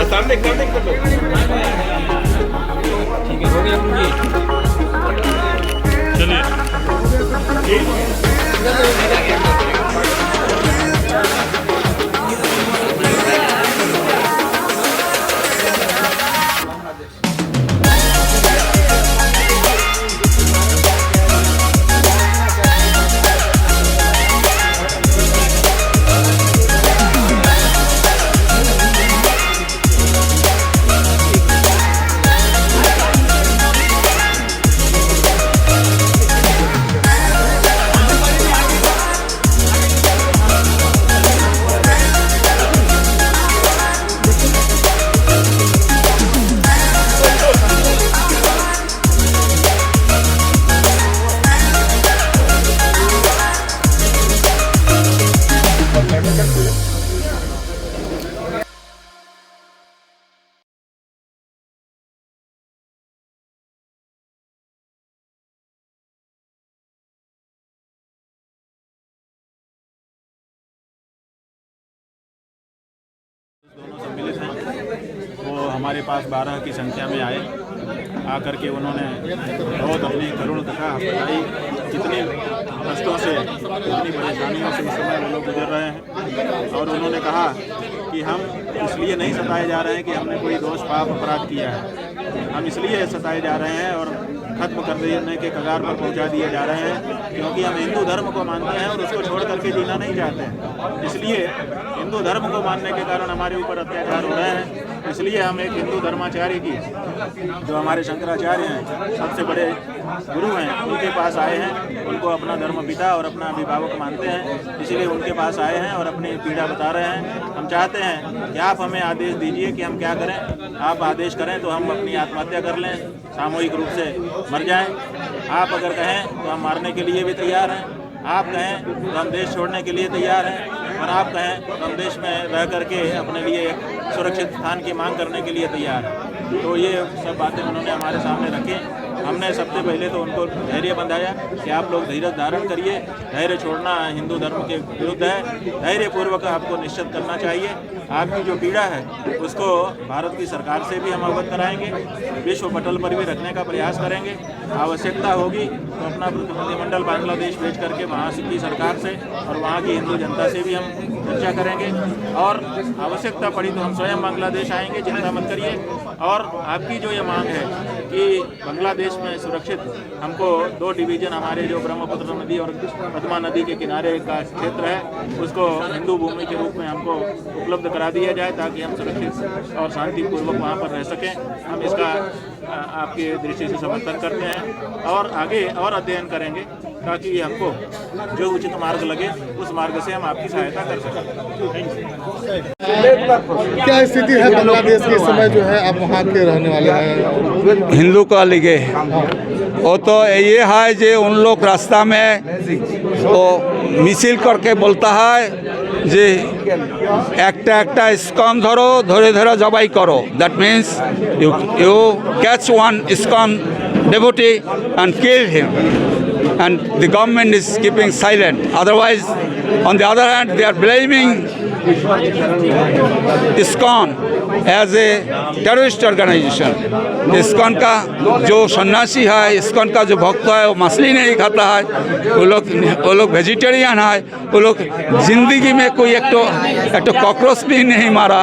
सामने ठीक है, हो गया चलिए। दोनों सम्मिलित हैं, वो हमारे पास 12 की संख्या में आए। आकर के उन्होंने बहुत अपनी करुण कथा बताई, कितनी कष्टों से, कितनी परेशानियों से इस समय वो लोग गुजर रहे हैं। और उन्होंने कहा कि हम इसलिए नहीं सताए जा रहे हैं कि हमने कोई दोष पाप अपराध किया है, हम इसलिए सताए जा रहे हैं और खत्म कर देने के कगार पर पहुंचा दिए जा रहे हैं क्योंकि हम हिंदू धर्म को मानते हैं और उसको छोड़ करके जीना नहीं चाहते हैं। इसलिए हिंदू धर्म को मानने के कारण हमारे ऊपर अत्याचार हो रहे हैं। इसलिए हम एक हिंदू धर्माचार्य की, जो हमारे शंकराचार्य हैं, सबसे बड़े गुरु हैं, उनके पास आए हैं। उनको अपना धर्म पिता और अपना अभिभावक मानते हैं, इसलिए उनके पास आए हैं और अपनी पीड़ा बता रहे हैं। हम चाहते हैं कि आप हमें आदेश दीजिए कि हम क्या करें। आप आदेश करें तो हम अपनी आत्महत्या कर लें, सामूहिक रूप से मर जाएं। आप अगर कहें तो हम मारने के लिए भी तैयार हैं, आप कहें तो हम देश छोड़ने के लिए तैयार हैं, और आप कहें तो हम देश में रह करके अपने लिए एक सुरक्षित स्थान की मांग करने के लिए तैयार हैं। तो ये सब बातें उन्होंने हमारे सामने रखें। हमने सबसे पहले तो उनको धैर्य बंधाया कि आप लोग धीरज धारण करिए, धैर्य छोड़ना हिंदू धर्म के विरुद्ध है, धैर्यपूर्वक आपको निश्चित करना चाहिए। आपकी जो पीड़ा है उसको भारत की सरकार से भी हम अवगत कराएंगे, विश्व पटल पर भी रखने का प्रयास करेंगे। आवश्यकता होगी तो अपना प्रतिनिधिमंडल बांग्लादेश भेज करके वहाँ की सरकार से और वहाँ की हिंदू जनता से भी हम चर्चा करेंगे, और आवश्यकता पड़ी तो हम स्वयं बांग्लादेश आएंगे, चिंता मत करिए। और आपकी जो ये मांग है कि बांग्लादेश में सुरक्षित हमको 2 डिवीज़न हमारे जो ब्रह्मपुत्र नदी और पद्मा नदी के किनारे का क्षेत्र है उसको हिंदू भूमि के रूप में हमको उपलब्ध करा दिया जाए, ताकि हम सुरक्षित और शांतिपूर्वक वहाँ पर रह सकें। हम इसका आपकी दृष्टि से समर्थन करते हैं और आगे और अध्ययन करेंगे ताकि हमको जो उचित मार्ग लगे उस मार्ग से हम आपकी सहायता कर सकें। क्या स्थिति है बांग्लादेश के समय जो है, आप वहाँ के रहने वाले हैं? हिंदू का लिगे वो तो ये है जो उन लोग रास्ता में वो मिছিল करके बोलता है যে একটা একটা ইসকন ধরো, ধরে ধরে জবাই করো। That means you catch one ISKCON devotee and kill him, and the government is keeping silent. Otherwise, on the other hand, they are blaming ISKCON as a terrorist organization. ISKCON का जो सन्यासी है, ISKCON का जो भक्त है, वो मछली नहीं खाता है, वो लोग वेजिटेरियन है, वो लोग जिंदगी में कोई एक तो कॉकरोच भी नहीं मारा,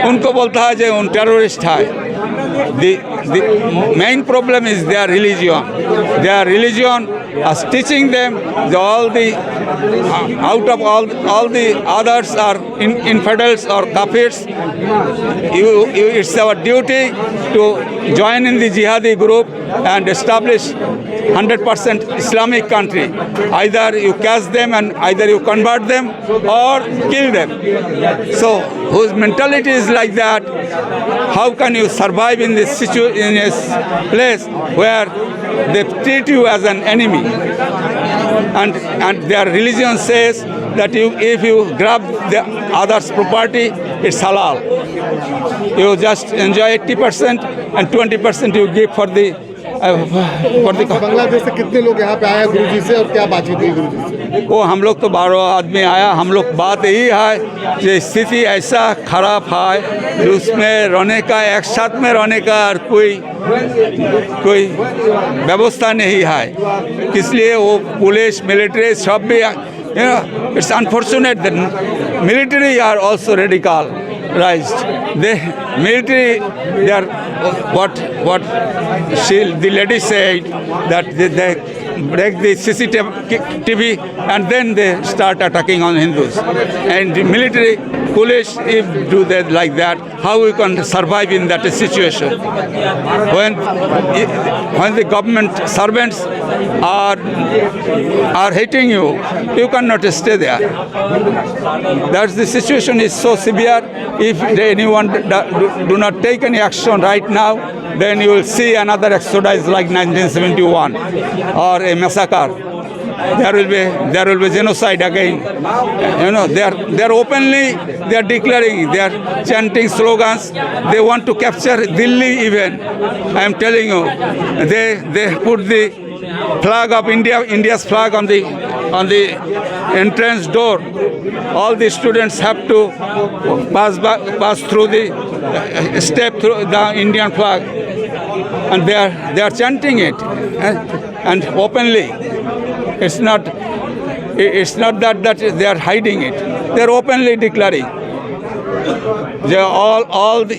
उनको बोलता है जो उन टेररिस्ट है. The main problem is their religion. Their religion is teaching them all the out of all the others are infidels or kafirs. It's our duty to join in the jihadi group and establish 100% Islamic country. Either you catch them and either you convert them or kill them. So whose mentality is like that, how can you survive in this in this place where they treat you as an enemy? And their religion says that if you grab the other's property, it's halal. You just enjoy 80% and 20% you give for the Bangladesh से कितने लोग यहाँ पे आए हैं गुरुजी से, और क्या बातचीत हुई गुरुजी से? वो हम लोग तो 12 आदमी आया. हम लोग बात यही है कि स्थिति ऐसा खराब है कि उसमें रहने का, एक साथ में रहने का कोई व्यवस्था नहीं है. इसलिए वो पुलिस मिलिट्री सब भी, it's unfortunate that military are also radicalized. The military, they are what the lady said, that they break the CCTV and then they start attacking on Hindus. And the military, police, if do that like that, how we can survive in that situation? When the government servants are hating you, you cannot stay there. That's the situation is so severe. If anyone do not take any action right now, then you will see another exodus like 1971 or a massacre. There will be genocide again. You know, they are openly declaring, they are chanting slogans. They want to capture Delhi even. I am telling you, they put the flag of India's flag on the entrance door. All the students have to pass through the step through the Indian flag, and they are chanting it and openly. It's not that they are hiding it. They are openly declaring. They are all the